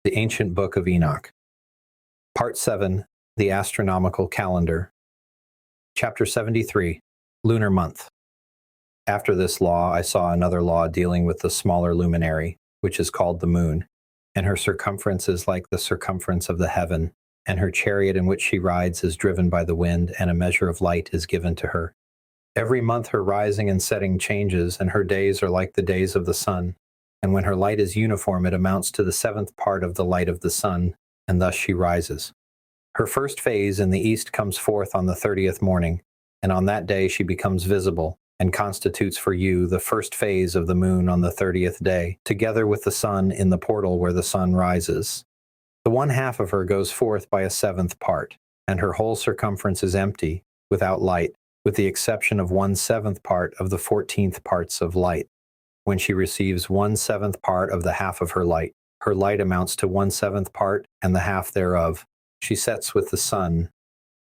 The Ancient Book of Enoch. Part 7, The Astronomical Calendar. Chapter 73, Lunar Month. After this law, I saw another law dealing with the smaller luminary, which is called the moon, and her circumference is like the circumference of the heaven, and her chariot in which she rides is driven by the wind, and a measure of light is given to her. Every month her rising and setting changes, and her days are like the days of the sun. And when her light is uniform, it amounts to the 7th part of the light of the sun, and thus she rises. Her first phase in the east comes forth on the 30th morning, and on that day she becomes visible, and constitutes for you the first phase of the moon on the 30th day, together with the sun in the portal where the sun rises. The one half of her goes forth by a 7th part, and her whole circumference is empty, without light, with the exception of 1/7 part of the 14th parts of light. When she receives 1/7 part of the half of her light amounts to 1/7 part and the half thereof. She sets with the sun.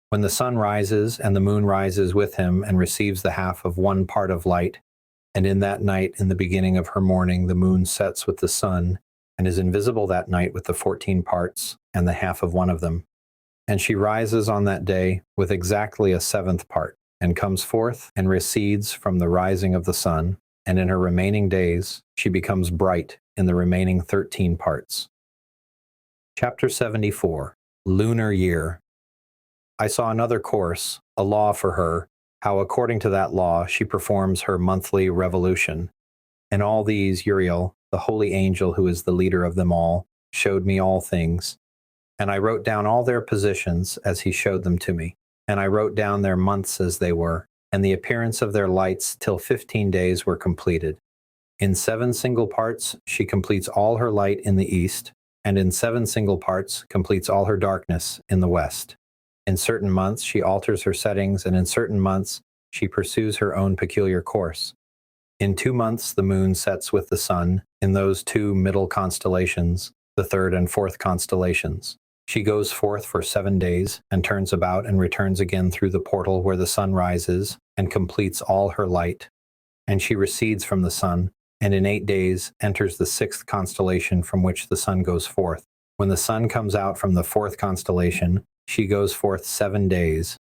When the sun rises and the moon rises with him and receives the half of 1 part of light, and in that night, in the beginning of her morning, the moon sets with the sun, and is invisible that night with the 14 parts and the half of one of them. And she rises on that day with exactly a 7th part, and comes forth and recedes from the rising of the sun, and in her remaining days she becomes bright in the remaining 13 parts. Chapter 74, Lunar Year. I saw another course, a law for her, how according to that law she performs her monthly revolution. And all these Uriel, the holy angel who is the leader of them all, showed me all things. And I wrote down all their positions as he showed them to me. And I wrote down their months as they were, and the appearance of their lights till 15 days were completed. In 7 single parts she completes all her light in the east, and in 7 single parts completes all her darkness in the west. In certain months she alters her settings, and in certain months she pursues her own peculiar course. In 2 months the moon sets with the sun, in those 2 middle constellations, the 3rd and 4th constellations. She goes forth for 7 days, and turns about and returns again through the portal where the sun rises, and completes all her light. And she recedes from the sun, and in 8 days enters the 6th constellation from which the sun goes forth. When the sun comes out from the 4th constellation, she goes forth 7 days,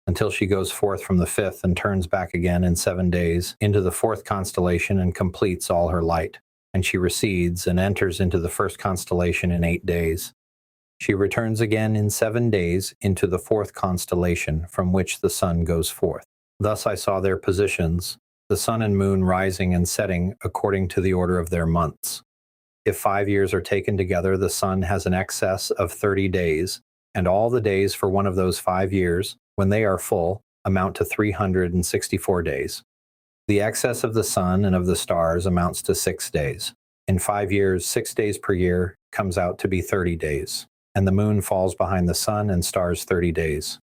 until she goes forth from the 5th and turns back again in 7 days into the 4th constellation and completes all her light. And she recedes and enters into the 1st constellation in 8 days. She returns again in 7 days into the 4th constellation from which the sun goes forth. Thus I saw their positions, the sun and moon rising and setting according to the order of their months. If 5 years are taken together, the sun has an excess of 30 days, and all the days for one of those 5 years, when they are full, amount to 364 days. The excess of the sun and of the stars amounts to 6 days. In 5 years, 6 days per year comes out to be 30 days. And the moon falls behind the sun and stars 30 days.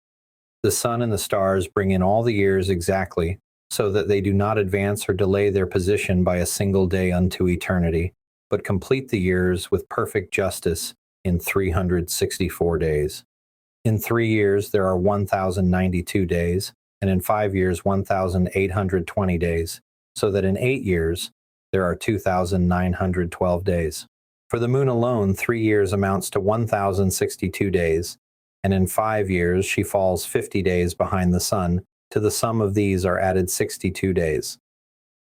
The sun and the stars bring in all the years exactly, so that they do not advance or delay their position by a single day unto eternity, but complete the years with perfect justice in 364 days. In 3 years there are 1,092 days, and in 5 years 1,820 days, so that in 8 years there are 2,912 days. For the moon alone, 3 years amounts to 1,062 days, and in 5 years she falls 50 days behind the sun. To the sum of these are added 62 days.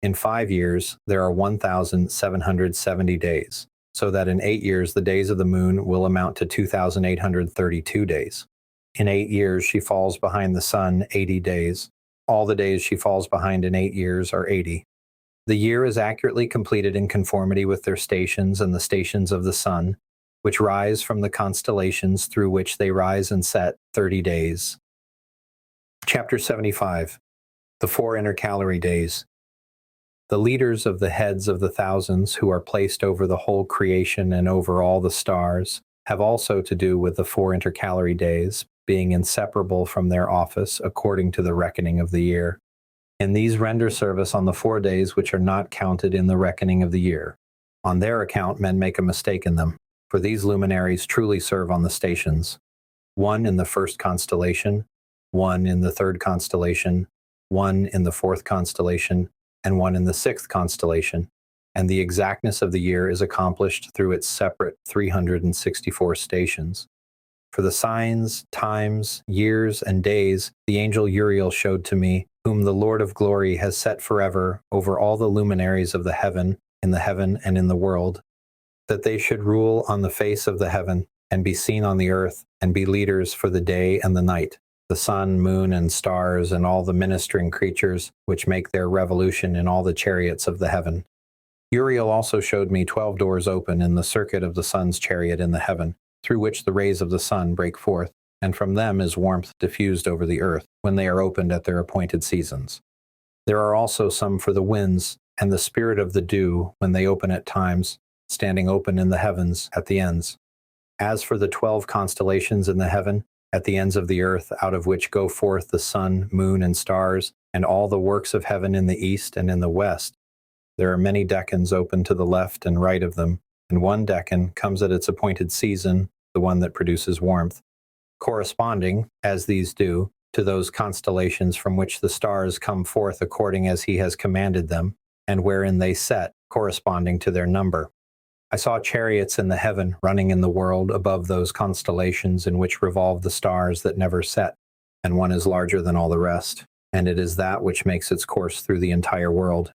In 5 years there are 1,770 days, so that in 8 years the days of the moon will amount to 2,832 days. In 8 years she falls behind the sun 80 days. All the days she falls behind in 8 years are 80. The year is accurately completed in conformity with their stations and the stations of the sun, which rise from the constellations through which they rise and set 30 days. Chapter 75, The 4 Intercalary Days. The leaders of the heads of the thousands who are placed over the whole creation and over all the stars have also to do with the 4 intercalary days, being inseparable from their office according to the reckoning of the year. And these render service on the 4 days which are not counted in the reckoning of the year. On their account men make a mistake in them, for these luminaries truly serve on the stations, 1 in the 1st constellation, 1 in the 3rd constellation, 1 in the 4th constellation, and 1 in the 6th constellation, and the exactness of the year is accomplished through its separate 364 stations. For the signs, times, years, and days, the angel Uriel showed to me, whom the Lord of glory has set forever over all the luminaries of the heaven and in the world, that they should rule on the face of the heaven, and be seen on the earth, and be leaders for the day and the night, the sun, moon, and stars, and all the ministering creatures which make their revolution in all the chariots of the heaven. Uriel also showed me 12 doors open in the circuit of the sun's chariot in the heaven, through which the rays of the sun break forth, and from them is warmth diffused over the earth, when they are opened at their appointed seasons. There are also some for the winds, and the spirit of the dew, when they open at times, standing open in the heavens at the ends. As for the 12 constellations in the heaven, at the ends of the earth, out of which go forth the sun, moon, and stars, and all the works of heaven in the east and in the west, there are many decans open to the left and right of them, and one decan comes at its appointed season, the one that produces warmth, corresponding, as these do, to those constellations from which the stars come forth according as he has commanded them, and wherein they set, corresponding to their number. I saw chariots in the heaven running in the world above those constellations in which revolve the stars that never set, and one is larger than all the rest, and it is that which makes its course through the entire world,